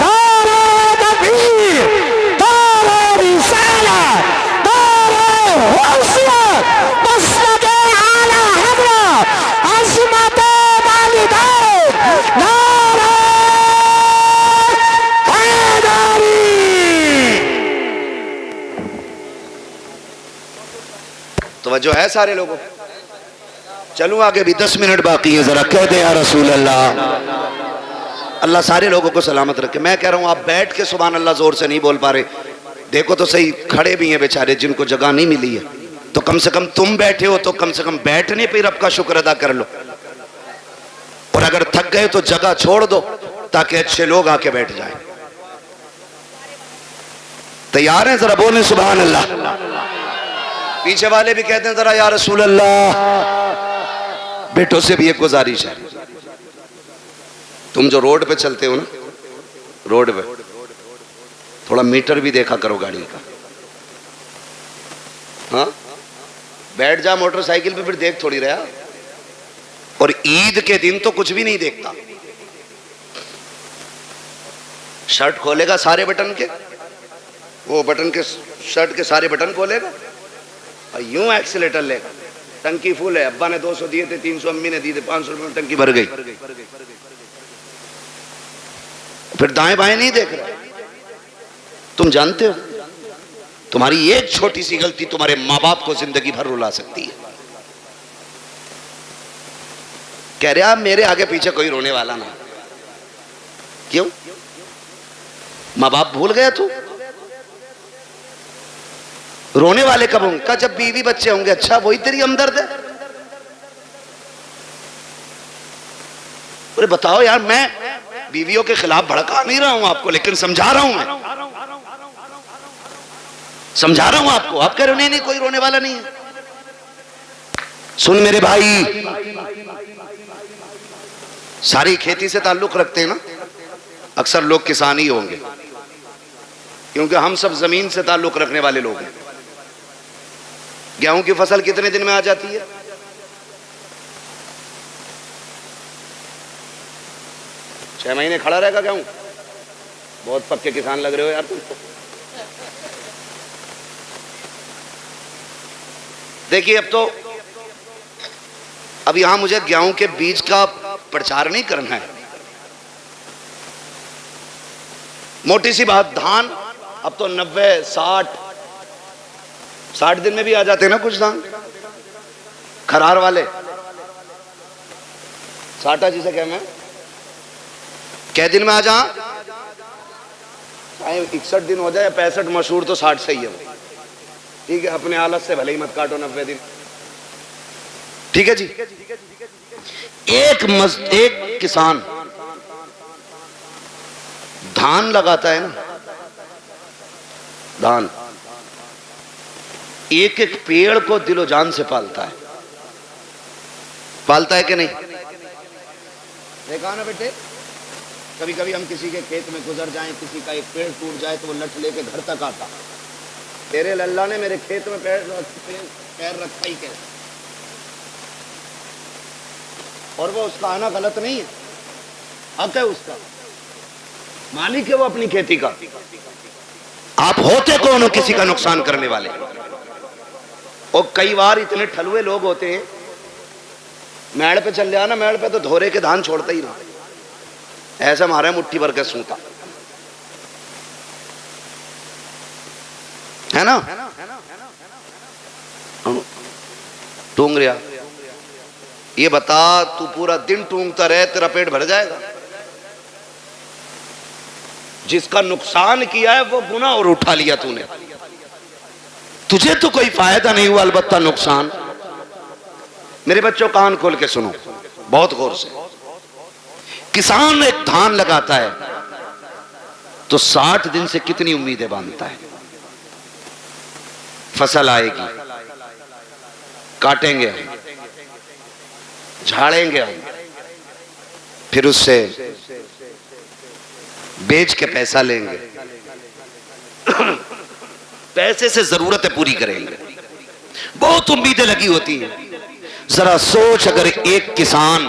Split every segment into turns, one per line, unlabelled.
نعرہ تکبیر، نعرہ رسالت، نعرہ حیثیت، مسلک اعلی حضرت عظمت والدین، نعرہ حیدری۔
توجہ ہے سارے لوگوں؟ چلوں آگے بھی 10 منٹ باقی ہے،
ذرا کہہ دیں یا رسول اللہ۔
اللہ سارے لوگوں کو سلامت رکھے۔ میں کہہ رہا ہوں آپ بیٹھ کے سبحان اللہ زور سے نہیں بول پا رہے، دیکھو تو صحیح، کھڑے بھی ہیں بیچارے جن کو جگہ نہیں ملی ہے، تو کم سے کم تم بیٹھے ہو تو کم سے کم بیٹھنے پہ رب کا شکر ادا کر لو، اور اگر تھک گئے تو جگہ چھوڑ دو تاکہ اچھے لوگ آ کے بیٹھ جائیں۔ تیار ہیں؟ ذرا بولیں سبحان اللہ۔ پیچھے والے بھی کہتے ہیں ذرا یا رسول اللہ۔ بیٹوں سے بھی ایک گزارش ہے، تم جو روڈ پہ چلتے ہو نا، روڈ پہ تھوڑا میٹر بھی دیکھا کرو گاڑی کا، ہاں بیٹھ جا موٹر سائیکل پہ پھر دیکھ تھوڑی رہا، اور عید کے دن تو کچھ بھی نہیں دیکھتا، شرٹ کھولے گا سارے بٹن کے، وہ بٹن کے شرٹ کے سارے بٹن کھولے گا اور یوں ایکسیلیٹر لے گا، ٹنکی فل ہے، ابا نے 200 دیے تھے، 300 امی نے دیے تھے، 500 روپے میں ٹنکی بھر گئی، پھر دائیں بائیں نہیں دیکھ رہا۔ تم جانتے ہو تمہاری ایک چھوٹی سی غلطی تمہارے ماں باپ کو زندگی بھر رلا سکتی ہے۔ کہہ رہا میرے آگے پیچھے کوئی رونے والا نہ، کیوں؟ ماں باپ بھول گیا تو رونے والے کب ہوں گے؟ کہا جب بیوی بچے ہوں گے۔ اچھا وہی تیری ہمدرد ہے؟ ارے بتاؤ یار، میں بیویوں کے خلاف بھڑکا نہیں رہا ہوں آپ کو، لیکن سمجھا رہا ہوں، میں سمجھا رہا ہوں آپ کو۔ آپ کہہ رہے نہیں کوئی رونے والا نہیں ہے۔
سن میرے بھائی،
ساری کھیتی سے تعلق رکھتے ہیں نا، اکثر لوگ کسان ہی ہوں گے، کیونکہ ہم سب زمین سے تعلق رکھنے والے لوگ ہیں۔ گیہوں کی فصل کتنے دن میں آ جاتی ہے؟ 6 مہینے کھڑا رہے گا گیہوں؟ بہت پکے کسان لگ رہے ہو یار تم تو۔ دیکھیے اب یہاں مجھے گیہوں کے بیج کا پرچار نہیں کرنا ہے، موٹی سی بات، دھان اب تو 90 60 دن میں بھی آ جاتے ہیں نا کچھ دھان، کھرار والے ساٹا جسے کہتے ہیں، کئی دن میں آ جا، 61 دن ہو جائے یا 65، مشہور تو 60 صحیح ہے، ٹھیک ہے، اپنے حالت سے بھلے ہی مت کاٹو 90 دن، ٹھیک ہے جی۔ ایک کسان دھان لگاتا ہے نا، دھان ایک ایک پیڑ کو دل و جان سے پالتا ہے کہ نہیں؟ دیکھا نا بیٹے، کبھی کبھی ہم کسی کے کھیت میں گزر جائیں، کسی کا ایک پیڑ ٹوٹ جائے تو وہ لٹ لے کے گھر تک آتا، تیرے اللہ نے میرے کھیت میں پیر رکھا ہی کیسے؟ اور وہ اس کا آنا غلط نہیں ہے، حق ہے اس کا، مالک ہے وہ اپنی کھیتی کا۔ آپ ہوتے کون ہو کسی کا نقصان کرنے والے؟ اور کئی بار اتنے ٹھلوے لوگ ہوتے ہیں، میڑ پہ چل جانا، میڑ پہ تو دھورے کے دھان چھوڑتا ہی رہا، ایسا مارا ہے مٹھی بھر کے سوتا ہے نا، ٹونگ رہا۔ یہ بتا تو پورا دن ٹونگتا رہے تیرا پیٹ بھر جائے گا؟ جس کا نقصان کیا ہے وہ گناہ اور اٹھا لیا تو نے، تجھے تو کوئی فائدہ نہیں ہوا، البتہ نقصان۔ میرے بچوں کان کھول کے سنو بہت غور سے، کسان ایک دھان لگاتا ہے تو 60 دن سے کتنی امیدیں باندھتا ہے، فصل آئے گی، کاٹیں گے، جھاڑیں گے، پھر اس سے بیچ کے پیسہ لیں گے، پیسے سے ضرورتیں پوری کریں گے، بہت امیدیں لگی ہوتی ہیں۔ ذرا سوچ، اگر ایک کسان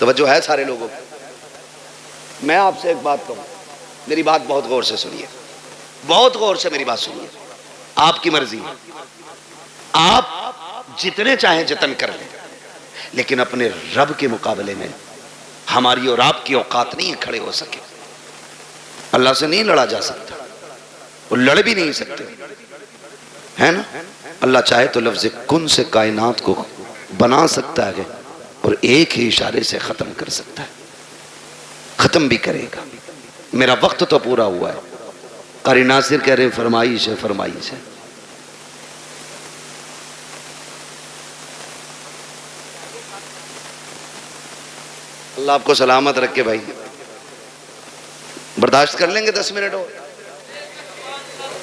توجہ ہے سارے لوگوں کو؟ میں آپ سے ایک بات کہوں، میری بات بہت غور سے سنیے، بہت غور سے میری بات سنیے، آپ کی مرضی ہے، آپ جتنے چاہیں جتن کر لیں، لیکن اپنے رب کے مقابلے میں ہماری اور آپ کی اوقات نہیں کھڑے ہو سکے۔ اللہ سے نہیں لڑا جا سکتا، وہ لڑ بھی نہیں سکتے، ہے نا؟ اللہ چاہے تو لفظ کن سے کائنات کو بنا سکتا ہے اور ایک ہی اشارے سے ختم کر سکتا ہے، ختم بھی کرے گا۔ میرا وقت تو پورا ہوا ہے، قاری ناصر کہہ رہے ہیں فرمائش ہے، فرمائش ہے۔ اللہ آپ کو سلامت رکھے بھائی، برداشت کر لیں گے 10 منٹ اور؟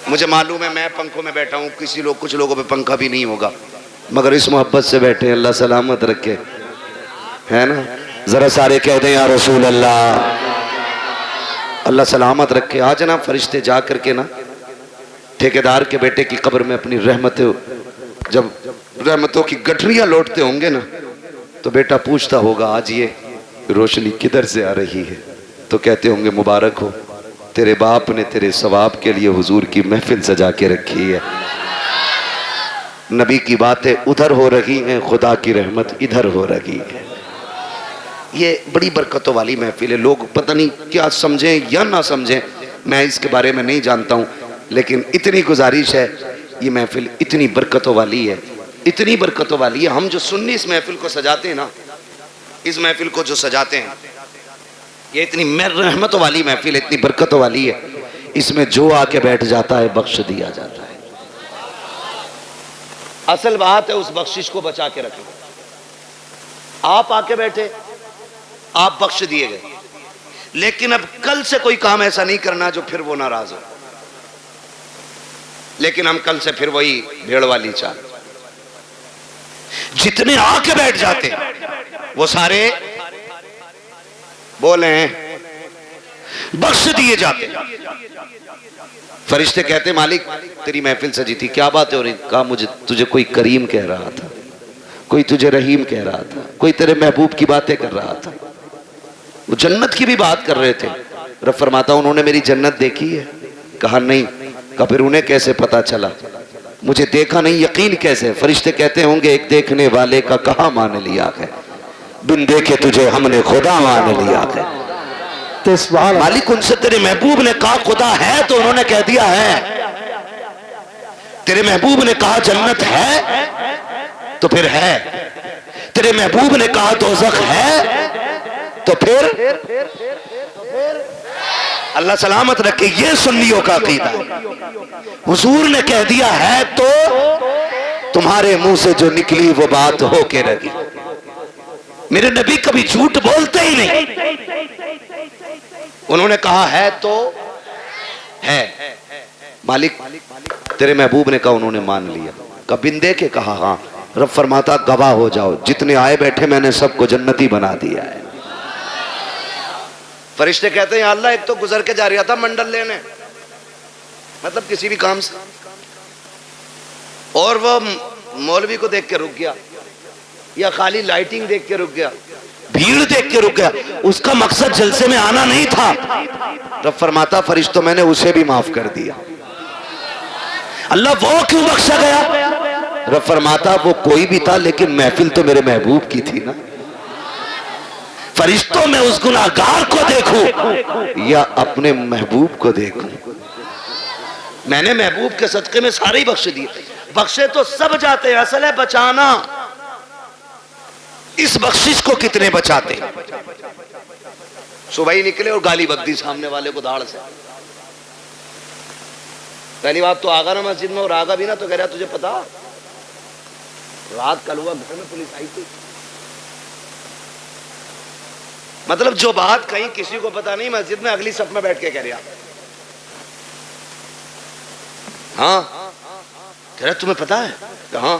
مجھے معلوم ہے میں پنکھوں میں بیٹھا ہوں، کچھ لوگوں پہ پنکھا بھی نہیں ہوگا، مگر اس محبت سے بیٹھے، اللہ سلامت رکھے، ہے نا؟
ذرا سارے کہہ دیں یا رسول اللہ۔
اللہ سلامت رکھے۔ آج نا فرشتے جا کر کے نا ٹھیکیدار کے بیٹے کی قبر میں اپنی جب رحمتوں کی گٹھریاں لوٹتے ہوں گے نا تو بیٹا پوچھتا ہوگا آج یہ روشنی کدھر سے آ رہی ہے، تو کہتے ہوں گے مبارک ہو، تیرے باپ نے تیرے ثواب کے لیے حضور کی محفل سجا کے رکھی ہے، نبی کی باتیں ادھر ہو رہی ہیں، خدا کی رحمت ادھر ہو رہی ہے۔ یہ بڑی برکتوں والی محفل ہے، لوگ پتہ نہیں کیا سمجھیں یا نہ سمجھیں، میں اس کے بارے میں نہیں جانتا ہوں، لیکن اتنی گزارش ہے، یہ محفل اتنی برکتوں والی ہے، اتنی برکتوں والی ہے۔ ہم جو سنی اس محفل کو سجاتے ہیں نا، اس محفل کو جو سجاتے ہیں، یہ اتنی رحمتوں والی محفل، اتنی برکتوں والی ہے، اس میں جو آ کے بیٹھ جاتا ہے بخش دیا جاتا ہے۔ اصل بات ہے اس بخشش کو بچا کے رکھیں۔ آپ آ کے بیٹھے، آپ بخش دیے گئے، لیکن اب کل سے کوئی کام ایسا نہیں کرنا جو پھر وہ ناراض ہو، لیکن ہم کل سے پھر وہی بھیڑ والی چال، جتنے آ کے بیٹھ جاتے وہ سارے بولیں بخش دیے جاتے۔ فرشتے کہتے مالک تیری محفل سجی تھی، کیا بات ہے؟ اور کہا مجھے تجھے کوئی کریم کہہ رہا تھا، کوئی تجھے رحیم کہہ رہا تھا، کوئی تیرے محبوب کی باتیں کر رہا تھا، وہ جنت کی بھی بات کر رہے تھے۔ رب فرماتا انہوں نے میری جنت دیکھی ہے؟ کہا نہیں۔ کہا پھر انہیں کیسے پتا چلا؟ مجھے دیکھا نہیں، یقین کیسے؟ فرشتے کہتے ہوں گے ایک دیکھنے والے کا کہاں مان لیا ہے،
بن دیکھے تجھے ہم نے خدا مان لیا ہے۔
مالک ان سے تیرے محبوب نے کہا خدا ہے تو انہوں نے کہہ دیا ہے، تیرے محبوب نے کہا جنت ہے تو پھر ہے، تیرے محبوب نے کہا دوزخ ہے تو پھر اللہ سلامت رکھے۔ یہ سنیوں کا عقیدہ ہے، حضور نے کہہ دیا ہے تو تمہارے منہ سے جو نکلی وہ بات ہو کے رہی۔ میرے نبی کبھی جھوٹ بولتے ہی نہیں، انہوں نے کہا ہے تو ہے۔ مالک تیرے محبوب نے کہا انہوں نے مان لیا، کہا بندے کے کہا ہاں۔ رب فرماتا گواہ ہو جاؤ، جتنے آئے بیٹھے میں نے سب کو جنتی بنا دیا ہے۔ فرشتے کہتے ہیں یا اللہ ایک تو گزر کے جا رہا تھا منڈل لینے، مطلب کسی بھی کام سے، اور وہ مولوی کو دیکھ کے رک گیا، یا خالی لائٹنگ دیکھ کے رک گیا، بھیڑ دیکھ کے رک گیا، اس کا مقصد جلسے میں آنا نہیں تھا۔ رب فرماتا فرشتوں میں نے اسے بھی معاف کر دیا۔ اللہ وہ کیوں بخشا گیا؟ رب فرماتا وہ کوئی بھی تھا لیکن محفل تو میرے محبوب کی تھی نا۔ فرشتوں میں اس گناہگار کو دیکھوں یا اپنے محبوب کو دیکھوں؟ میں نے محبوب کے صدقے میں سارے ہی بخش دیے۔ بخشے تو سب جاتے ہیں، اصل ہے بچانا۔ اس بخشش کو کتنے بچاتے؟ صبح ہی نکلے اور گالی بک دی سامنے والے کو دھاڑ سے۔ پہلی بات تو آگا نا مسجد میں، اور آگا بھی نا تو کہہ رہا تجھے پتا رات کل ہوا گھر میں پولیس آئی تھی، مطلب جو بات کہیں کسی کو پتا نہیں، مسجد میں اگلی صف میں بیٹھ کے کہہ رہا ہاں، کہہ رہا تمہیں پتا ہے کہ ہاں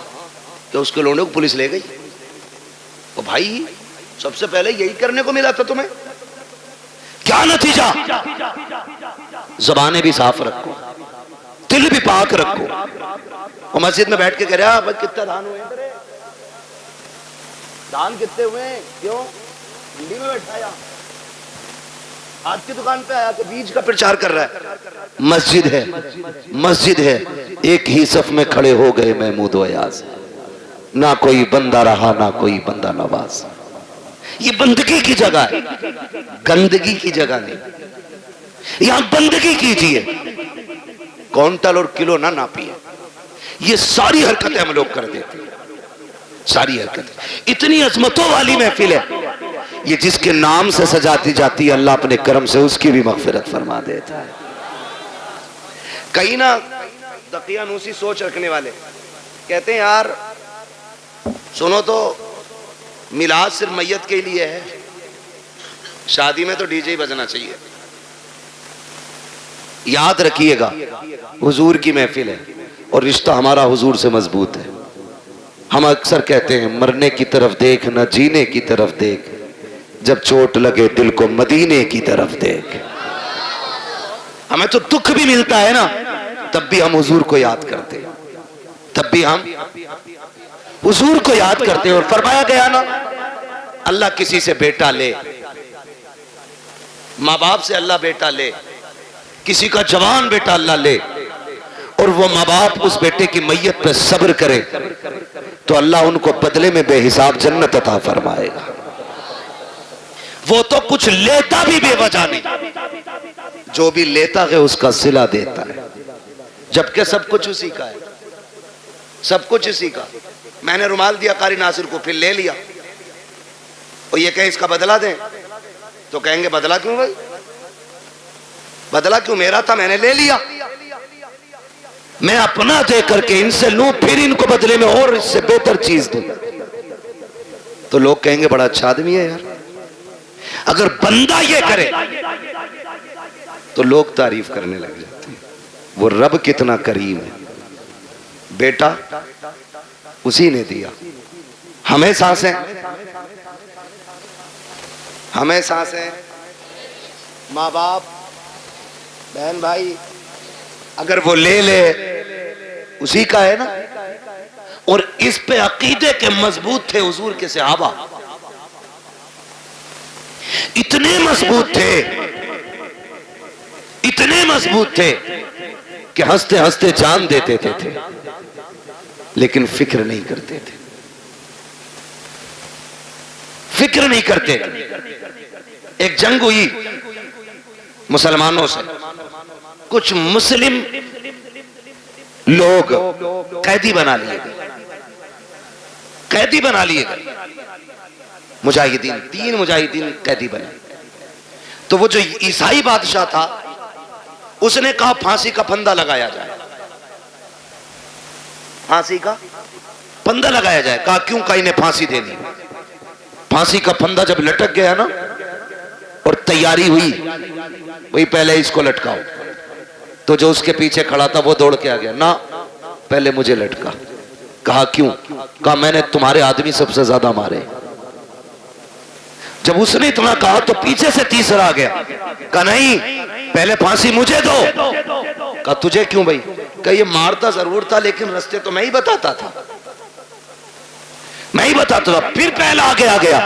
کہ اس کے لوگوں کو پولیس لے گئی۔ تو بھائی سب سے پہلے یہی کرنے کو ملا تھا تمہیں، کیا نتیجہ؟ زبانیں بھی صاف رکھو، دل بھی پاک رکھو۔ اور مسجد میں بیٹھ کے کہہ رہا بھائی کتنا دان ہوئے ہیں تیرے؟ دان کتنے ہوئے ہیں؟ کیوں؟ منڈی میں بیٹھا یا آج کی دکان پہ آیا کہ بیج کا پرچار کر رہا ہے؟ مسجد ہے، ایک ہی صف میں کھڑے ہو گئے محمود و ایاز، نہ کوئی بندہ رہا نہ کوئی بندہ نواز۔ یہ بندگی کی جگہ ہے، گندگی کی جگہ نہیں۔ یہاں بندگی کیجئے، کونٹل اور کلو نہ ناپیے۔ یہ ساری حرکتیں ہم لوگ کر دیتے ہیں، ساری حرکتیں۔ اتنی عظمتوں والی محفل ہے، یہ جس کے نام سے سجاتی جاتی ہے اللہ اپنے کرم سے اس کی بھی مغفرت فرما دیتا ہے۔ کئی نہ دقیانوسی سوچ رکھنے والے کہتے ہیں یار سنو تو میلاد صرف میت کے لیے ہے، شادی میں تو ڈی جے ہی بجنا چاہیے۔ یاد رکھیے گا حضور کی محفل ہے اور رشتہ ہمارا حضور سے مضبوط ہے۔ ہم اکثر کہتے ہیں مرنے کی طرف دیکھ نہ جینے کی طرف دیکھ، جب چوٹ لگے دل کو مدینے کی طرف دیکھ۔ ہمیں تو دکھ بھی ملتا ہے نا، تب بھی ہم حضور کو یاد کرتے ہیں، تب بھی ہم حضور کو یاد کرتے ہیں۔ اور فرمایا گیا نا اللہ کسی سے بیٹا لے، ماں باپ سے اللہ بیٹا لے، کسی کا جوان بیٹا اللہ لے، اور وہ ماں باپ اس بیٹے کی میت پہ صبر کرے تو اللہ ان کو بدلے میں بے حساب جنت عطا فرمائے گا۔ وہ تو کچھ لیتا بھی بے وجہ نہیں، جو بھی لیتا ہے اس کا صلہ دیتا ہے، جبکہ سب کچھ اسی کا ہے، سب کچھ اسی کا۔ میں نے رومال دیا قاری ناصر کو، پھر لے لیا، اور یہ کہیں اس کا بدلہ دیں تو کہیں گے بدلہ کیوں بھائی، بدلہ کیوں، میرا تھا میں نے لے لیا، میں اپنا دے کر کے ان سے لوں پھر ان کو بدلے میں اور اس سے بہتر چیز دوں، تو لوگ کہیں گے بڑا اچھا آدمی ہے یار۔ اگر بندہ یہ کرے تو لوگ تعریف کرنے لگ جاتے ہیں، وہ رب کتنا کریم ہے، بیٹا اسی نے دیا، ہمیں سانسیں، ہمیں سانسیں، ماں باپ بہن بھائی، اگر وہ لے لے اسی کا ہے نا۔ اور اس پہ عقیدے کے مضبوط تھے حضور کے صحابہ، اتنے مضبوط تھے، اتنے مضبوط تھے کہ ہنستے ہنستے جان دیتے تھے لیکن فکر نہیں کرتے تھے، فکر نہیں کرتے تھے۔ ایک جنگ ہوئی مسلمانوں سے، کچھ مسلم لوگ قیدی بنا لیے گئے، قیدی بنا لیے گئے مجاہدین، 3 مجاہدین قیدی بنے۔ تو وہ جو عیسائی بادشاہ تھا اس نے کہا پھانسی کا پھندا لگایا جائے، پھانسی کا پھندا لگایا جائے۔ کہا کیوں؟ کہا انہیں پھانسی دینی۔ پھانسی کا پھندا جب لٹک گیا نا اور تیاری ہوئی وہی پہلے اس کو لٹکاؤ، تو جو اس کے پیچھے کھڑا تھا وہ دوڑ کے آ گیا، نہ پہلے مجھے لٹکا۔ کہا کیوں؟ کہا میں نے تمہارے آدمی سب سے زیادہ مارے۔ جب اس نے اتنا کہا تو پیچھے سے تیسرا آ گیا، کہا نہیں پہلے پھانسی مجھے دو۔ کہا تجھے کیوں بھائی؟ کہا یہ مارتا ضرور تھا لیکن رستے تو میں ہی بتاتا تھا، میں ہی بتاتا تھا۔ پھر پہلا آگے آ گیا،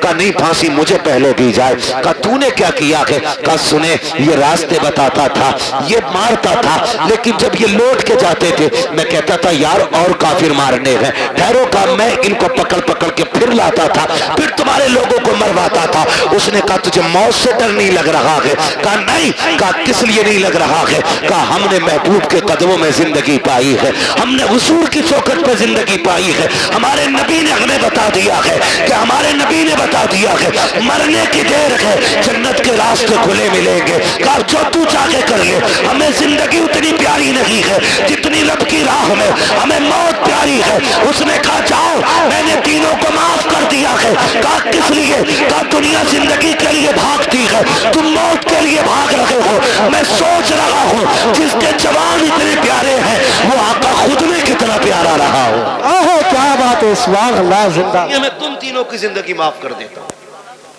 کہا نہیں پھانسی مجھے پہلے دی جائے۔ کہا تو نے کیا کیا ہے؟ کہا سنے یہ راستے بتاتا تھا، یہ مارتا تھا، لیکن جب یہ لوٹ کے جاتے تھے میں کہتا تھا یار اور کافر مارنے ہیں، ٹھہرو۔ کہا میں ان کو پکڑ پکڑ کے پھر لاتا تھا، پھر تمہارے لوگوں کو مرواتا تھا۔ اس نے کہا تجھے موت سے ڈر نہیں لگ رہا ہے؟ کہا نہیں۔ کہا کس لیے نہیں لگ رہا ہے؟ کہا ہم نے محبوب کے قدموں میں زندگی پائی ہے، ہم نے حضور کی چوکھٹ پہ زندگی پائی ہے، ہمارے نبی نے ہمیں بتا دیا ہے کہ ہمارے نبی نے بتا دیا ہے مرنے کی دیر ہے جنت کے راستے کھلے ملیں گے۔ کہا جو تو چاہے کر لے، ہمیں زندگی اتنی پیاری نہیں ہے جتنی رب کی راہ میں ہمیں موت پیاری ہے۔ اس نے کہا جاؤ میں نے تینوں کو معاف کر دیا ہے۔ کہا کس لیے؟ کہا دنیا زندگی کے لیے بھاگتی ہے، تم موت کے لیے بھاگ رہے ہو۔ میں سوچ رہا ہوں جس کے جوان اتنے پیارے ہیں وہ آقا خود میں کتنا پیارا رہا ہو۔
آہو کیا بات ہے، سبحان اللہ، زندہ۔
میں تم تینوں کی زندگی معاف کر دیتا ہوں۔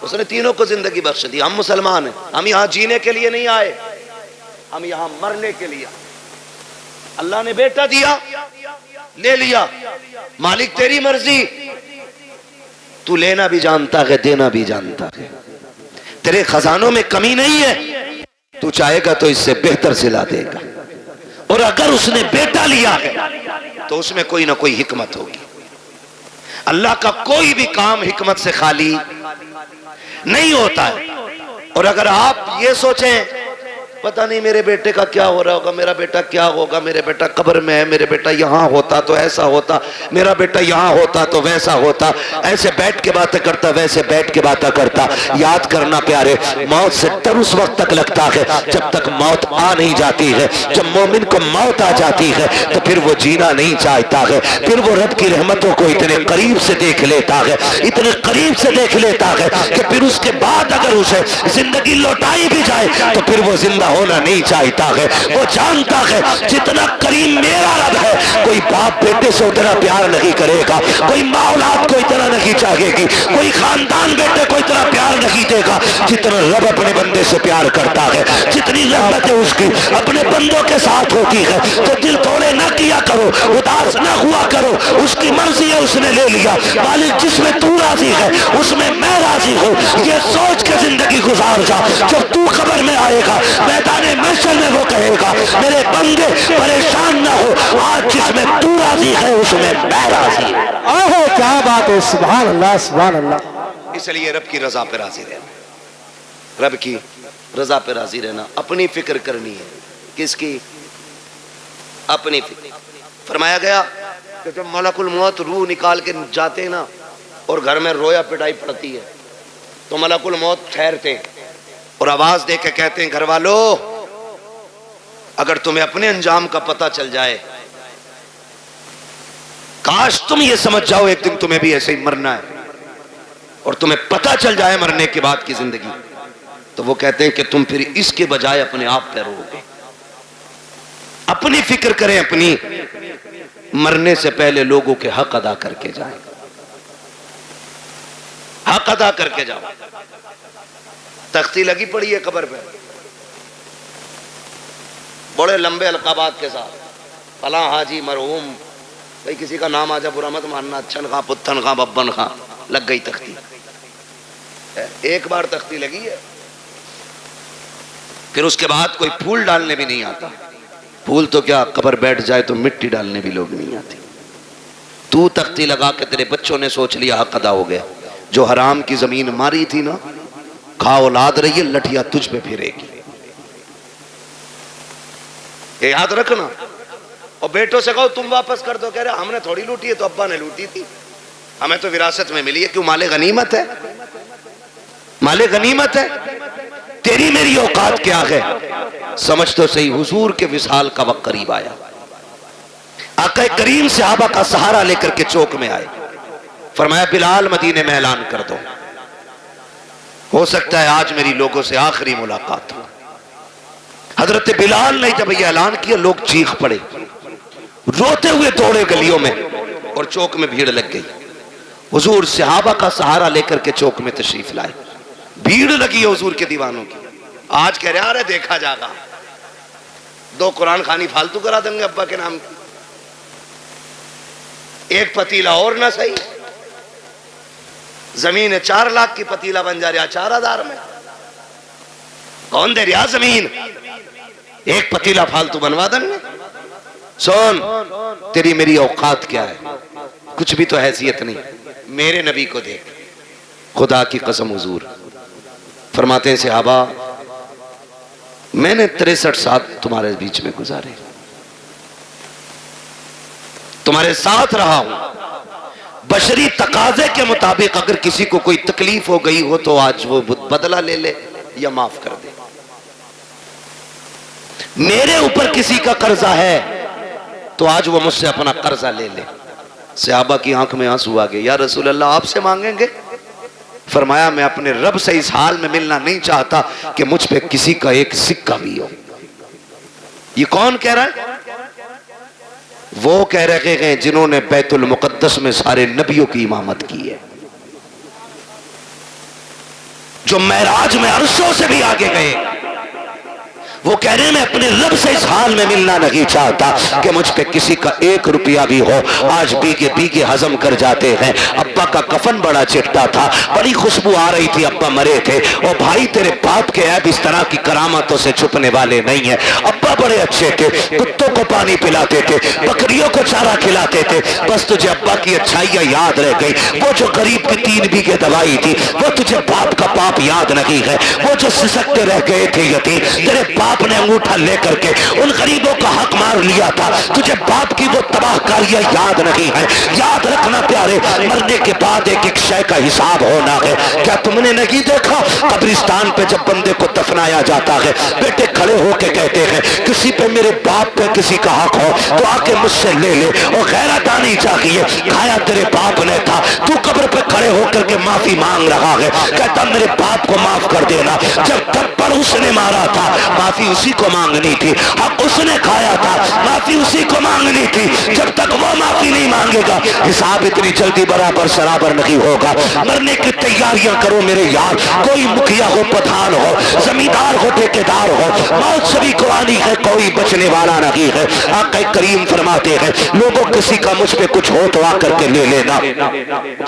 اس نے تینوں کو زندگی بخش دی۔ ہم مسلمان ہیں، ہم یہاں جینے کے لیے نہیں آئے، ہم یہاں مرنے کے لیے۔ اللہ نے بیٹا دیا، لے لیا، مالک تیری مرضی، تو لینا بھی جانتا ہے دینا بھی جانتا ہے, تیرے خزانوں میں کمی نہیں ہے, تو چاہے گا تو اس سے بہتر سلا دے گا, اور اگر اس نے بیٹا لیا ہے تو اس میں کوئی نہ کوئی حکمت ہوگی. اللہ کا کوئی بھی کام حکمت سے خالی نہیں ہوتا ہے. اور اگر آپ یہ سوچیں پتہ نہیں میرے بیٹے کا کیا ہو رہا ہوگا, میرا بیٹا کیا ہوگا, میرے بیٹا قبر میں ہے, میرے بیٹا یہاں ہوتا تو ایسا ہوتا, میرا بیٹا یہاں ہوتا تو ویسا ہوتا, ایسے بیٹھ کے باتیں کرتا ویسے بیٹھ کے باتیں کرتا. یاد کرنا پیارے, موت سے ڈر اس وقت تک لگتا ہے جب تک موت آ نہیں جاتی ہے. جب مومن کو موت آ جاتی ہے تو پھر وہ جینا نہیں چاہتا ہے, پھر وہ رب کی رحمتوں کو اتنے قریب سے دیکھ لیتا ہے, اتنے قریب سے دیکھ لیتا ہے کہ پھر اس کے بعد اگر اسے زندگی لوٹائی بھی جائے تو پھر وہ زندہ ہونا نہیں چاہتا ہے. وہ جانتا ہے جتنا کریم میرا رب ہے, کوئی باپ بیٹے سے اتنا پیار نہیں کرے گا, کوئی ماں اولاد کو اتنا نہیں چاہے گی, کوئی خاندان بیٹے کو اتنا پیار نہیں دے گا جتنا رب اپنے بندے سے پیار کرتا ہے. جتنی رحمت ہے اس کی اپنے بندوں کے ساتھ ہوتی ہے. تو دل توڑے نہ کیا کرو, اداس نہ ہوا کرو, اس کی مرضی ہے اس نے لے لیا, مالک جس میں تو راضی ہے اس میں میں راضی ہوں, یہ سوچ کے زندگی گزار جا. جب تو قبر میں آئے گا میدان محشر میں وہ کہے گا میرے بندے پریشان نہ ہو, آج جس میں تو راضی ہے اس میں میں راضی ہوں.
آہو کیا بات ہے, سبحان اللہ سبحان اللہ.
اس لیے رب کی رضا پہ راضی رہنا, رب کی رضا پہ راضی رہنا. اپنی فکر کرنی ہے. کس کی؟ اپنی فکر. فرمایا گیا کہ جب ملک الموت روح نکال کے جاتے ہیں نا اور گھر میں رویا پٹائی پڑتی ہے تو ملک الموت ٹھہرتے ہیں اور آواز دے کے کہتے ہیں گھر والو اگر تمہیں اپنے انجام کا پتہ چل جائے, کاش تم یہ سمجھ جاؤ ایک دن تمہیں بھی ایسے ہی مرنا ہے اور تمہیں پتہ چل جائے مرنے کے بعد کی زندگی, تو وہ کہتے ہیں کہ تم پھر اس کے بجائے اپنے آپ پہ رو گے. اپنی فکر کریں, اپنی مرنے سے پہلے لوگوں کے حق ادا کر کے جائیں, حق ادا کر کے جاؤ. تختی لگی پڑی ہے قبر پہ بڑے لمبے القابات کے ساتھ, فلاں حاجی مرحوم, بھئی کسی کا نام آجا برا مت ماننا, اچھن خاں پتھن خاں ببن خاں, لگ گئی تختی. ایک بار تختی لگی ہے پھر اس کے بعد کوئی پھول ڈالنے بھی نہیں آتا. پھول تو کیا, قبر بیٹھ جائے تو مٹی ڈالنے بھی لوگ نہیں آتے. تو تختی لگا کے تیرے بچوں نے سوچ لیا حق ادا ہو گیا. جو حرام کی زمین ماری تھی نا, کھا اولاد رہی ہے, لٹھیا تجھ پہ پھرے گی. یہ یاد رکھنا. اور بیٹوں سے کہو تم واپس کر دو, کہہ رہے ہم نے تھوڑی لوٹی ہے, تو ابا نے لوٹی تھی, ہمیں تو وراثت میں ملی ہے. کیوں؟ مال غنیمت ہے, مال غنیمت ہے. تیری میری اوقات کیا ہے سمجھ تو صحیح. حضور کے وصال کا وقت قریب آیا, آقا کریم صحابہ کا سہارا لے کر کے چوک میں آئے. فرمایا بلال مدینے میں اعلان کر دو, ہو سکتا ہے آج میری لوگوں سے آخری ملاقات ہو. حضرت بلال نے جب یہ اعلان کیا لوگ چیخ پڑے, روتے ہوئے دوڑے گلیوں میں اور چوک میں بھیڑ لگ گئی. حضور صحابہ کا سہارا لے کر کے چوک میں تشریف لائے. بھیڑ لگی ہے حضور کے دیوانوں کی. آج کہہ رہے دیکھا جاگا, 2 قرآن خوانی فالتو کرا دیں گے ابا کے نام کی, ایک پتیلا اور نہ صحیح, زمین 4 لاکھ کی پتیلا بن جا رہا 4000 میں. کون دے رہا زمین, ایک پتیلا فالتو بنوا دیں گے. سن, تیری میری اوقات کیا ہے, کچھ بھی تو حیثیت نہیں. میرے نبی کو دیکھ, خدا کی قسم حضور فرماتے ہیں صحابہ میں نے 63 سال تمہارے بیچ میں گزارے, تمہارے ساتھ رہا ہوں. بشری تقاضے کے مطابق اگر کسی کو کوئی تکلیف ہو گئی ہو تو آج وہ بدلہ لے لے یا معاف کر دے. میرے اوپر کسی کا قرضہ ہے تو آج وہ مجھ سے اپنا قرضہ لے لے. صحابہ کی آنکھ میں آنسو آ گئے, یا رسول اللہ آپ سے مانگیں گے؟ فرمایا میں اپنے رب سے اس حال میں ملنا نہیں چاہتا کہ مجھ پہ کسی کا ایک سکہ بھی ہو. یہ کون کہہ رہا ہے؟ وہ کہہ رہے ہیں جنہوں نے بیت المقدس میں سارے نبیوں کی امامت کی ہے, جو معراج میں عرشوں سے بھی آگے گئے,
وہ کہہ رہے ہیں میں اپنے رب سے اس حال میں ملنا نہیں چاہتا کہ مجھ پہ کسی کا 1 روپیہ بھی ہو. آج بیگے بیگے ہضم کر جاتے ہیں. ابا کا کفن بڑا چٹا تھا, بڑی خوشبو آ رہی تھی, ابا مرے تھے. اور بھائی تیرے باپ کے عیب اس طرح کی کرامتوں سے چھپنے والے نہیں ہیں. ابا بڑے اچھے تھے, کتوں کو پانی پلاتے تھے, بکریوں کو چارہ کھلاتے تھے. بس تجھے ابا کی اچھائیاں یاد رہ گئی. وہ جو غریب کی 3 بیگھے دوائی تھی وہ تجھے باپ کا پاپ یاد نہیں ہے. وہ جو سسکتے رہ گئے تھے یتیم, تیرے باپ نے انگوٹھا لے کر کے ان غریبوں کا حق مار لیا تھا. تجھے باپ کی وہ تباہ کاریاں یاد نہیں ہے. یاد رکھنا پیارے, مرنے کے بعد ایک ایک شے کا حساب ہونا ہے. کیا تم نے نہیں دیکھا قبرستان پہ جب بندے کو دفنایا جاتا ہے, بیٹے کھڑے ہو کے کہتے ہیں کسی پہ میرے باپ پہ کسی کا حق ہو تو آ کے مجھ سے لے لے. اور غیرت آنی چاہیے, کھایا تیرے باپ نے تھا, تو قبر پہ کھڑے ہو کر کے معافی مانگ رہا ہے. کہتا میرے باپ کو معاف کر دینا. جب تھپڑ اس نے مارا تھا معافی اسی کو مانگنی تھی. حق اس نے کھایا تھا معافی اسی کو مانگنی تھی. جب تک وہ معافی نہیں مانگے گا حساب اتنی جلدی برابر سرابر نہیں ہوگا. مرنے کی تیاریاں کرو میرے یار. کوئی مکھیا ہو, پٹھان ہو, زمیندار ہو, ٹھیکیدار ہو, موت سبھی کو آنی ہے, کوئی بچنے والا نہیں ہے. آقا کریم فرماتے ہیں لوگوں کسی کا مجھ پہ کچھ ہو تو آ کر کے لے لینا.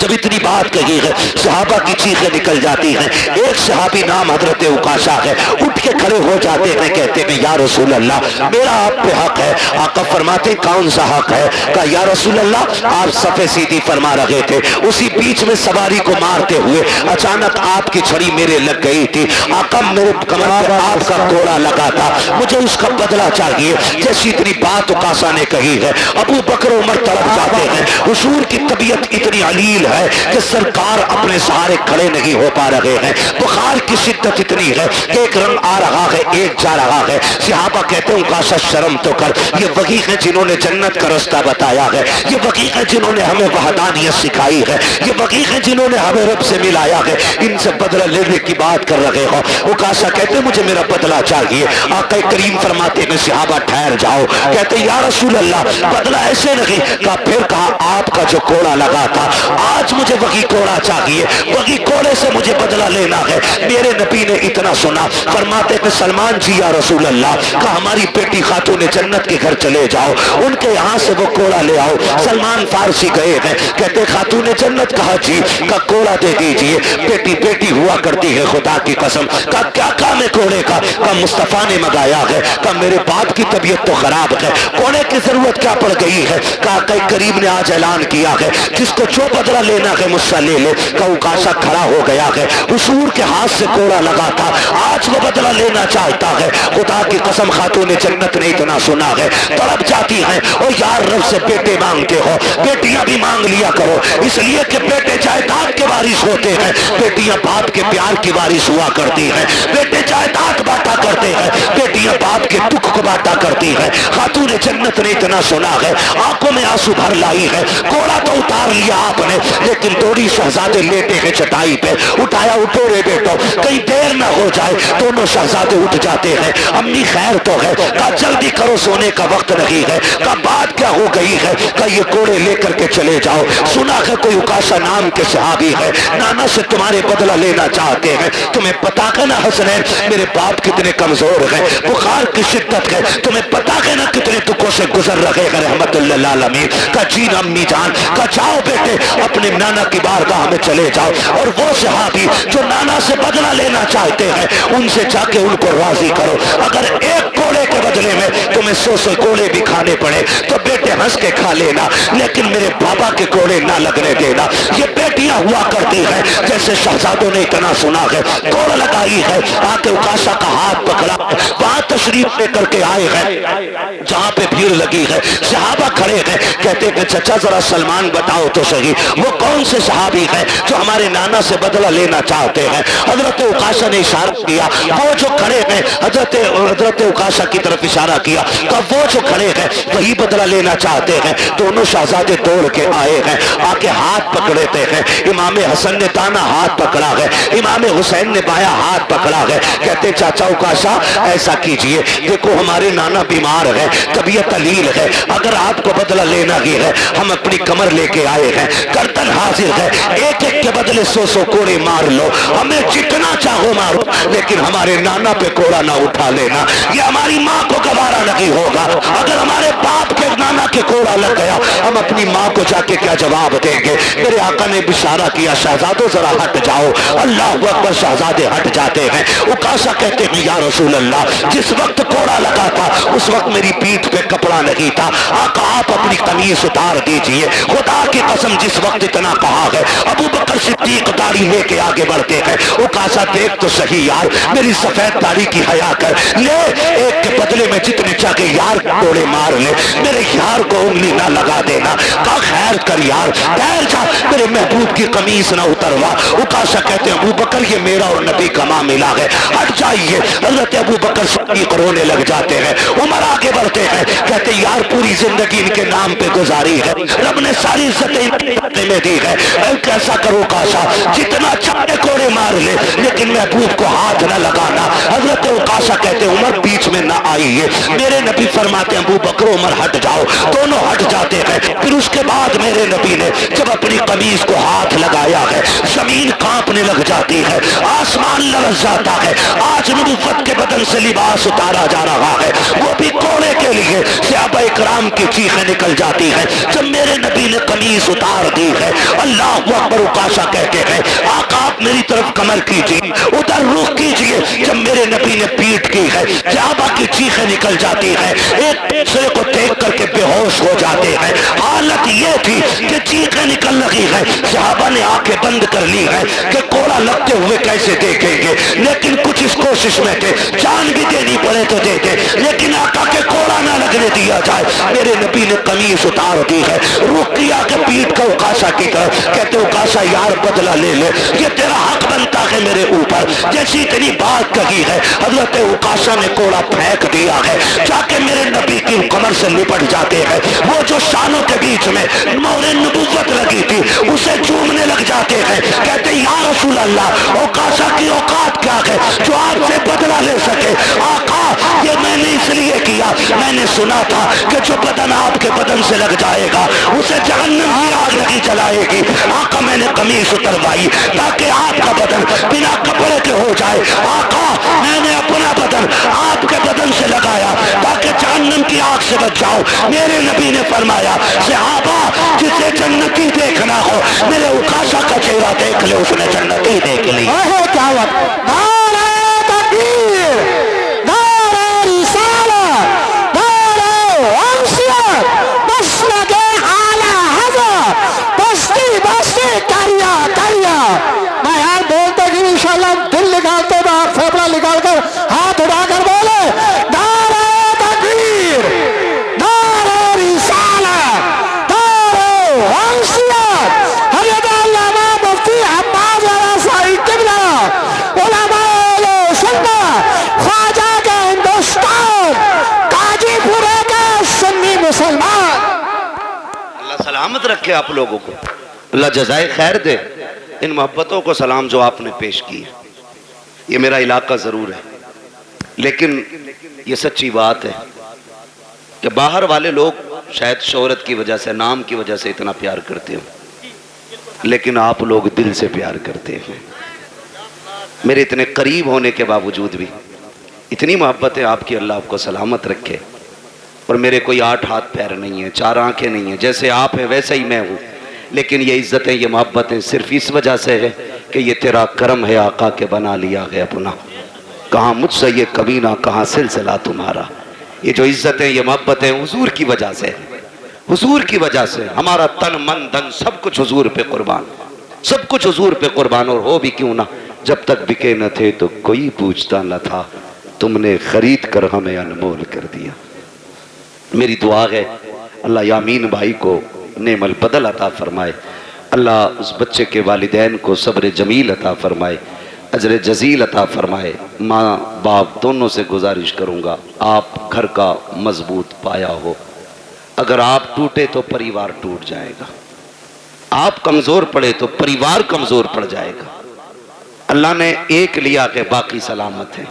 جب اتنی بات کہی ہے صحابہ کی چیخیں نکل جاتی ہیں. ایک صحابی نام حضرت عکاشہ ہے, اٹھ کے کھڑے ہو جاتے ہیں, کہتے ہیں یا رسول اللہ میرا آپ پہ حق ہے. آقا فرماتے کون سا حق ہے؟ کہا یا رسول اللہ آپ صفے سیدھی فرما رہے تھے, اسی بیچ میں سواری کو مارتے ہوئے اچانک آپ کی چھڑی میرے لگ گئی تھی. آقا میرے کمر پہ آپ کا کوڑا لگا تھا, مجھے اس کا بدلہ چاہیے. جیسی اتنی بات عکاشہ نے کہی ہے ابو بکر عمر تڑپ جاتے ہیں. حضور کی طبیعت اتنی علیل ہے کہ سرکار اپنے سہارے کھڑے نہیں ہو پا رہے ہیں. بخار کی شدت اتنی ہے کہ ایک رنگ آ رہا ہے ایک جا رہا ہے. صحابہ کہتے ہیں عکاشہ شرم تو کر, یہ وہی ہیں جنہوں نے جنت کا رستہ بتایا ہے, یہ وہی ہیں جنہوں نے ہمیں وحدانیت سکھائی ہے, یہ وہی ہیں جنہوں نے ہمیں رب سے ملایا ہے. ان سے بدلہ لینے کی بات کر رہے ہو. عکاشہ کہتے ہیں مجھے میرا بدلہ چاہیے. آقا کریم فرماتے ہیں صحابہ ٹھہر جاؤ. کہتے ہیں یا رسول اللہ بدلہ ایسے نہیں. کہا پھر کہا آپ کا جو کوڑا لگا تھا آج مجھے وہی کوڑا چاہیے, وہی کوڑے سے مجھے بدلہ لینا ہے. میرے نبی نے اتنا سنا, فرماتے کہ سلمان جی یا رسول اللہ, کہا ہماری بیٹی خاتون جنت کے گھر چلے جاؤ, ان کے یہاں سے وہ کوڑا لے آؤ. سلمان فارسی گئے ہیں, کہتے خاتون جنت, کہا جی, کا کوڑا دے دیجئے. بیٹی بیٹی ہوا کرتی ہے خدا کی قسم. کہا کیا کام ہے کوڑے کا؟ کہا مصطفیٰ نے منگایا ہے. کہا میرے باپ کی طبیعت تو خراب ہے, کوڑے کی ضرورت کیا پڑ گئی ہے؟ کہا کہ کریم نے آج اعلان کیا ہے جس کو جو بدلہ لینا ہے مجھ سے لے لے. کہا عکاشہ کھڑا ہو گیا ہے, حضور کے ہاتھ سے کوڑا لگا تھا, آج وہ بدلہ لینا چاہتا ہے. خدا کی قسم خاتون جنت نے اتنا سنا ہے, تڑپ جاتی ہیں. اور یار رب سے بیٹے مانگتے ہو, بیٹیاں بھی مانگ لیا کرو, اس لیے کہ بیٹے جائیداد کے وارث ہوتے ہیں, بیٹیاں باپ کے پیار کی وارث ہوا کرتی ہیں. بیٹے جائیداد بانٹا کرتے ہیں, بیٹیاں باپ کے دکھ کو بانٹا کرتی ہیں. خاتون جنت نے اتنا سنا ہے, آنکھوں میں آنسو بھر لائی ہے. کوڑا تو اتار لیا آپ نے, لیکن دوڑی شہزادے لیٹے ہیں چٹائی پہ. اٹھایا, اٹھو رے بیٹو, کہیں دیر نہ ہو جائے. دونوں شہزادے اٹھ جاتے ہیں. امی خیر تو ہے؟ کہا جلدی کرو سونے کا وقت نہیں ہے. کہا بات کیا ہو گئی ہے؟ کہا یہ کوڑے لے کر کے چلے جاؤ. سنا ہے کوئی عکاشہ نام کے صحابی ہے, نانا سے تمہارے بدلہ لینا چاہتے ہیں. تمہیں پتا ہے نا حسنین میرے باپ کتنے کمزور ہیں, بخار کی شدت ہے, تمہیں پتا ہے نا کتنے دکھوں سے گزر رہے ہیں رحمت اللہ العالمین. کہا جی امی جان. کہا جاؤ بیٹے اپنے نانا کی بارگاہ میں چلے جاؤ, اور وہ صحابی جو نانا سے بدلہ لینا چاہتے ہیں ان سے جا کے ان کو راضی کرو. اگر ایک کوڑے کے بدلے میں تمہیں 100 کوڑے بھی کھانے پڑے تو بیٹے ہنس کے کھا لینا, لیکن میرے بابا کے کوڑے نہ لگنے دینا. یہ بیٹیاں ہوا کرتی ہیں جیسے شہزادوں نے اتنا سنا ہے, کوڑ لگائی ہے. آ کے عکاشہ کا ہاتھ پکڑا, وہاں تشریف لے کر کے آئے ہیں جہاں پہ بھیڑ لگی ہے. صحابہ کھڑے ہیں, کہتے ہیں چچا ذرا سلمان بتاؤ تو صحیح وہ کون سے صحابی ہیں جو ہمارے نانا سے بدلہ لینا چاہتے ہیں. حضرت عکاشہ نے اشارہ کیا, وہ جو کھڑے ہیں, حضرت عکاشہ کی طرف اشارہ کیا, کہ وہ جو کھڑے ہیں وہی بدلہ لینا چاہتے ہیں. دونوں شہزادے دوڑ کے آئے ہیں, آ کے ہاتھ پکڑتے ہیں. امام حسن نے دانا ہاتھ پکڑا ہے, امام حسین نے بایاں ہاتھ پکڑا ہے. کہتے چاچا عکاشہ ایسا کیجئے, دیکھو ہمارے نانا بیمار ہے, طبیعت علیل ہے، اگر آپ کو بدلہ لینا ہی ہے ہم اپنی کمر لے کے آئے ہیں، گردن حاضر ہے، ایک ایک کے بدلے 100 کوڑے مار لو، ہمیں جتنا چاہو مارو، لیکن ہمارے نانا پہ کوڑا نہ اٹھا لینا، یہ ہماری ماں کو گوارا نہیں ہوگا۔ اگر ہمارے باپ کے نانا کے کوڑا لگ گیا ہم اپنی ماں کو جا کے کیا جواب دیں گے؟ میرے آقا نے اشارہ کیا شہزادوں ذرا ہٹ جاؤ، اللہ اکبر، شہزادے ہٹ جاتے ہیں۔ اکاشا کہتے ہیں یا رسول اللہ جس وقت کوڑا لگا تھا اس وقت میری پیٹھ پہ کپڑا نہیں تھا، آقا آپ اپنی قمیص اتار دیجئے، خدا کی قسم جس وقت اتنا کہا ہے ابو بکر صدیق داڑھی لے کے آگے بڑھتے ہیں، اکاشا دیکھ تو صحیح یار میری سفید داڑھی کی حیا کر لے، ایک کے بدلے میں جتنے چاہے یار کوڑے مار لے، میرے یار کو انگلی نہ لگا دینا، کہا خیر کر یار ٹھہر جا، میرے محبوب کی قمیص نہ اتروا۔ اکاشا کہتے ہیں ابو بکر یہ میرا اور نبی کا معاملہ ہے، ہٹ جائیے۔ حضرت ابو بکر صدیق رونے لگ جاتے ہیں، عمر آگے بڑھتے ہیں، کہتے ہیں یار پوری زندگی ان کے نام پہ گزاری ہے، رب نے ساری عزتیں ان کے ہاتھ میں دی ہے، کیسا کرو اکاشا جتنا چاہے کوڑے مار لے لیکن محبوب کو ہاتھ نہ لگانا۔ حضرت اکاشا کہتے ہیں عمر بیچ میں نہ آئیے، میرے نبی فرماتے ہیں ابو بکر عمر ہٹ جاؤ، دونوں ہٹ جاتے ہیں۔ پھر اس کے بعد میرے نبی نے جب اپنی قمیص کو ہاتھ لگایا ہے زمین کانپنے لگ جاتی ہے، آسمان لرز جاتا ہے، آج نبوت کے بدن سے لباس اتارا جا رہا ہے، وہ بھی کوڑے کے لیے، صحابہ اکرام کی چیخیں نکل جاتی ہیں جب میرے نبی نے قمیص اتار دی ہے۔ اللہ اکبر، اکاشا کہتے ہیں آقا آپ میری طرف کمر کیجیے، ادھر رخ کیجیے، جب میرے نبی نے پیٹ کی ہے صحابہ کی چیخیں نکل جاتی ہیں، ایک دوسرے کو دیکھ کر کے بے ہوش ہو جاتے ہیں۔ حالت یہ تھی کہ چیخیں نکل رہی ہے، صحابہ نے آنکھیں بند کر لی ہے کہ کوڑا لگتے ہوئے کیسے دیکھیں گے، لیکن کچھ اس کوشش میں تھے جان بھی دینی پڑے تو دے دے لیکن آقا کے کوڑا نہ لگنے دیا جائے۔ میرے نبی نے قمیص اتار دی ہے، رخ کیا کہ پیٹ کا اکاشا کی طرف، کہتے اکاشا یار بدلہ لے لے، یہ تیرا حق بنتا ہے میرے اوپر، جیسی اتنی بات کہی ہے حضرت اکاشا نے کوڑا پھینک دیا ہے، جا کے میرے نبی کی کمر سے لپٹ جاتے ہیں، وہ جو شانوں کے بیچ میں مہر نبوت لگی تھی اسے چومنے لگ جاتے ہیں، کہتے یا رسول اللہ اکاشا کی اوقات کیا ہے جو آپ سے بدلہ لے سکے؟ آقا یہ میں نے اس لیے کیا، میں نے سنا تھا کہ جو بدن آپ کے بدن سے لگ جائے گا اسے جہنم کی آگ نہیں جلائے گی، آقا میں نے قمیص اتروائی تاکہ آپ کا بدن بنا کپڑے کے ہو جائے، آقا میں نے اپنا بدن آپ کے بدن سے لگایا تاکہ جہنم کی آگ سے بچ جاؤ۔ میرے نبی نے فرمایا صحابہ جسے جنتی دیکھنا ہو میرے اکاشا کا چہرہ دیکھ لے، اس نے جنتی دیکھ لی۔
کیا بات، نعرہ تکبیر، نعرہ رسالت، نعرہ انسیت، مسلک اعلی حضرت، بستی بستی کریا کریا۔ میں یار بولتے کہ انشاءاللہ دل نکالتے باہر پھیپڑا نکال کر ہاتھ اٹھا کر بولے نعرہ تکبیر، نعرہ رسالت، نعرہ انسیت، حضرت علامہ مفتی حماد رضا قبلہ، علماء اہل سنت، خواجہ کے ہندوستان، قاضی پورے کے سنی مسلمان۔
اللہ سلامت رکھے آپ لوگوں کو، اللہ جزائے خیر دے، ان محبتوں کو سلام جو آپ نے پیش کی ہے۔ یہ میرا علاقہ ضرور ہے لیکن یہ سچی بات ہے کہ باہر والے لوگ شاید شہرت کی وجہ سے، نام کی وجہ سے اتنا پیار کرتے ہوں، لیکن آپ لوگ دل سے پیار کرتے ہیں۔ میرے اتنے قریب ہونے کے باوجود بھی اتنی محبت ہے آپ کی، اللہ آپ کو سلامت رکھے۔ اور میرے کوئی 8 ہاتھ پیر نہیں ہیں، 4 آنکھیں نہیں ہیں، جیسے آپ ہیں ویسے ہی میں ہوں، لیکن یہ عزتیں، یہ محبتیں صرف اس وجہ سے ہے کہ یہ تیرا کرم ہے آقا کے بنا لیا ہے اپنا، کہاں مجھ سے یہ کبھی نہ کہاں سلسلہ تمہارا۔ یہ جو عزتیں، یہ محبتیں حضور کی وجہ سے، حضور کی وجہ سے ہمارا تن من دن سب کچھ حضور پہ قربان، سب کچھ حضور پہ قربان، اور ہو بھی کیوں نہ، جب تک بکے نہ تھے تو کوئی پوچھتا نہ تھا، تم نے خرید کر ہمیں انمول کر دیا۔ میری دعا ہے اللہ یامین بھائی کو نعم البدل عطا فرمائے، اللہ اس بچے کے والدین کو صبر جمیل عطا فرمائے، اجر جزیل عطا فرمائے۔ ماں باپ دونوں سے گزارش کروں گا آپ گھر کا مضبوط پایا ہو، اگر آپ ٹوٹے تو پریوار ٹوٹ جائے گا، آپ کمزور پڑے تو پریوار کمزور پڑ جائے گا۔ اللہ نے ایک لیا کہ باقی سلامت ہے،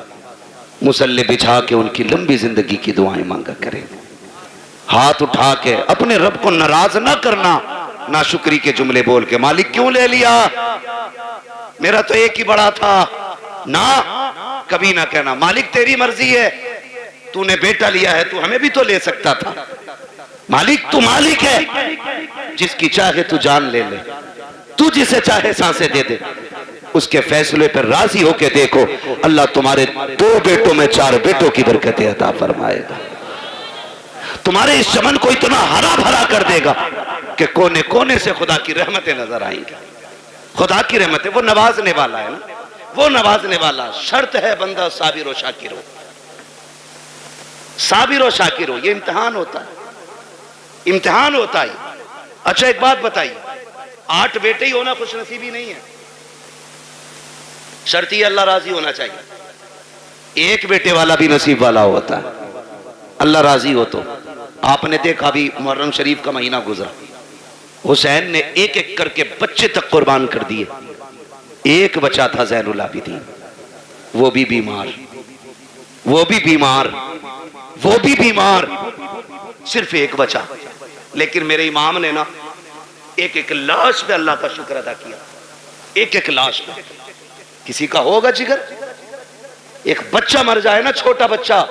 مصلی بچھا کے ان کی لمبی زندگی کی دعائیں مانگا کریں۔ ہاتھ اٹھا کے اپنے رب کو ناراض نہ کرنا، ناشکری کے جملے بول کے مالک کیوں لے لیا، میرا تو ایک ہی بڑا تھا، نہ کبھی نہ کہنا مالک تیری مرضی ہے، تو نے بیٹا لیا ہے تو ہمیں بھی تو لے سکتا تھا، مالک تو مالک ہے، جس کی چاہے تو جان لے لے، تو جسے چاہے سانسیں دے دے، اس کے فیصلے پر راضی ہو کے دیکھو، اللہ تمہارے 2 بیٹوں میں 4 بیٹوں کی برکتیں عطا فرمائے گا، تمہارے اس چمن کو اتنا ہرا بھرا کر دے گا کہ کونے کونے سے خدا کی رحمتیں نظر آئیں گی، خدا کی رحمتیں، وہ نوازنے والا ہے نا، وہ نوازنے والا، شرط ہے بندہ صابر و شاکر ہو، صابر و شاکر ہو، یہ امتحان ہوتا ہے، امتحان ہوتا ہے۔ اچھا ایک بات بتائیے، 8 بیٹے ہی ہونا خوش نصیبی نہیں ہے، شرط یہ اللہ راضی ہونا چاہیے، ایک بیٹے والا بھی نصیب والا ہوتا ہے، اللہ راضی ہو تو۔ آپ نے دیکھا بھی محرم شریف کا مہینہ گزرا، حسین نے ایک ایک کر کے بچے تک قربان کر دیے، ایک بچہ تھا زین العابدین، وہ بھی بیمار، وہ بھی بیمار، وہ بھی بیمار، صرف ایک بچہ، لیکن میرے امام نے نا ایک ایک لاش پہ اللہ کا شکر ادا کیا، ایک ایک لاش پہ۔ کسی کا ہوگا جگر، ایک بچہ مر جائے نا، چھوٹا بچہ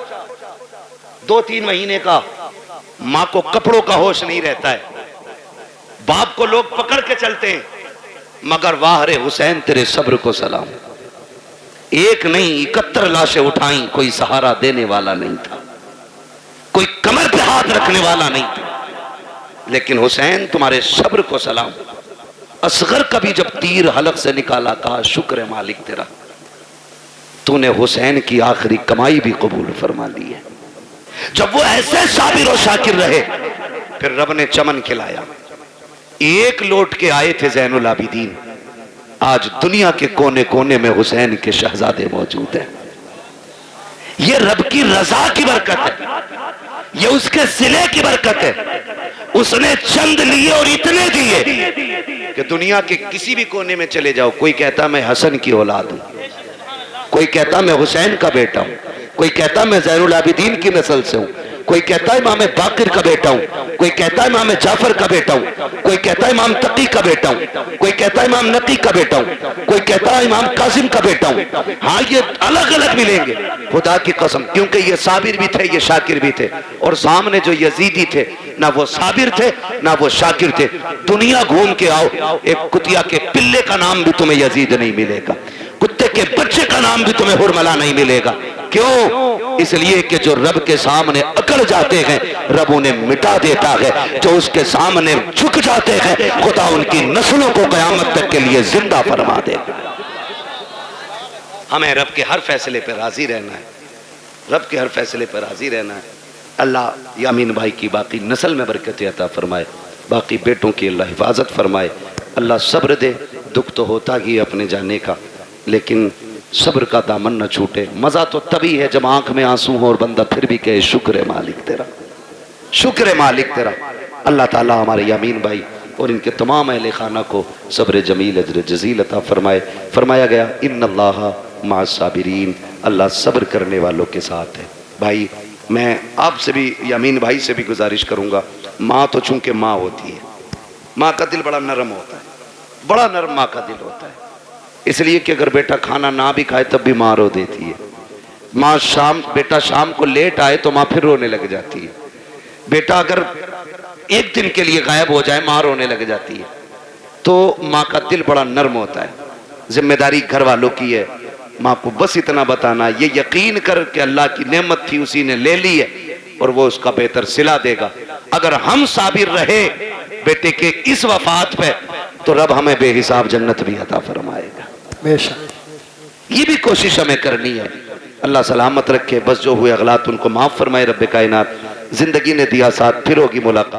2-3 مہینے کا، ماں کو کپڑوں کا ہوش نہیں رہتا ہے، باپ کو لوگ پکڑ کے چلتے ہیں، مگر واہ رے حسین تیرے صبر کو سلام، ایک نہیں 71 لاشیں اٹھائیں، کوئی سہارا دینے والا نہیں تھا، کوئی کمر پہ ہاتھ رکھنے والا نہیں تھا، لیکن حسین تمہارے صبر کو سلام۔ اصغر کا بھی جب تیر حلق سے نکالا، کہا شکر ہے مالک تیرا، تو نے حسین کی آخری کمائی بھی قبول فرما لی ہے۔ جب وہ ایسے صابر و شاکر رہے، پھر رب نے چمن کھلایا، ایک لوٹ کے آئے تھے زین العابدین، آج دنیا کے کونے کونے میں حسین کے شہزادے موجود ہیں، یہ رب کی رضا کی برکت ہے، یہ اس کے صلے کی برکت ہے، اس نے چند لیے اور اتنے دیے کہ دنیا کے کسی بھی کونے میں چلے جاؤ، کوئی کہتا میں حسن کی اولاد ہوں، کوئی کہتا میں حسین کا بیٹا ہوں، کوئی کہتا میں زین العابدین کی نسل سے ہوں، کوئی کہتا ہے امام باقر کا بیٹا ہوں، کوئی کہتا ہے امام جعفر کا بیٹا ہوں، کوئی کہتا ہے امام تقی کا بیٹا ہوں، کوئی کہتا ہے امام نقی کا بیٹا ہوں، کوئی کہتا ہے امام قاسم کا بیٹا ہوں۔ ہاں یہ الگ الگ ملیں گے، خدا کی قسم، کیونکہ یہ صابر بھی تھے، یہ شاکر بھی تھے، اور سامنے جو یزیدی تھے، نہ وہ صابر تھے نہ وہ شاکر تھے۔ دنیا گھوم کے آؤ، ایک کتیا کے پلے کا نام بھی تمہیں یزید نہیں ملے گا، کتے کے بچے کا نام بھی تمہیں حرملہ نہیں ملے گا۔ کیوں؟ اس لیے کہ جو رب کے سامنے اکڑ جاتے ہیں، رب انہیں مٹا دیتا ہے، جو اس کے سامنے جھک جاتے ہیں، خدا ان کی نسلوں کو قیامت تک کے لیے زندہ فرما دے گا۔ ہمیں رب کے ہر فیصلے پہ راضی رہنا ہے، رب کے ہر فیصلے پہ راضی رہنا ہے۔ اللہ یامین بھائی کی باقی نسل میں برکت عطا فرمائے، باقی بیٹوں کی اللہ حفاظت فرمائے، اللہ صبر دے، دکھ تو ہوتا ہی اپنے جانے کا، لیکن صبر کا دامن نہ چھوٹے۔ مزہ تو تبھی ہے جب آنکھ میں آنسو ہو اور بندہ پھر بھی کہے شکر ہے مالک تیرا، شکر ہے مالک تیرا۔ اللہ تعالیٰ ہمارے یامین بھائی اور ان کے تمام اہل خانہ کو صبر جمیل اجر جزیل عطا فرمائے۔ فرمایا گیا ان اللہ مع الصابرین، اللہ صبر کرنے والوں کے ساتھ ہے۔ بھائی میں آپ سے بھی یامین بھائی سے بھی گزارش کروں گا، ماں تو چونکہ ماں ہوتی ہے، ماں کا دل بڑا نرم ہوتا ہے، بڑا نرم ماں کا دل ہوتا ہے، اس لیے کہ اگر بیٹا کھانا نہ بھی کھائے تب بھی ماں رو دیتی ہے۔ ماں بیٹا شام کو لیٹ آئے تو ماں پھر رونے لگ جاتی ہے، بیٹا اگر ایک دن کے لیے غائب ہو جائے ماں رونے لگ جاتی ہے۔ تو ماں کا دل بڑا نرم ہوتا ہے، ذمہ داری گھر والوں کی ہے، ماں کو بس اتنا بتانا، یہ یقین کر کہ اللہ کی نعمت تھی اسی نے لے لی ہے اور وہ اس کا بہتر صلہ دے گا۔ اگر ہم صابر رہے بیٹے کے اس وفات پہ تو رب ہمیں بے حساب جنت بھی عطا فرمائے گا،
بے شک۔
یہ بھی کوشش ہمیں کرنی ہے۔ اللہ سلامت رکھے، بس جو ہوئے اغلاط ان کو معاف فرمائے رب کائنات۔ زندگی نے دیا ساتھ، پھر ہوگی ملاقات۔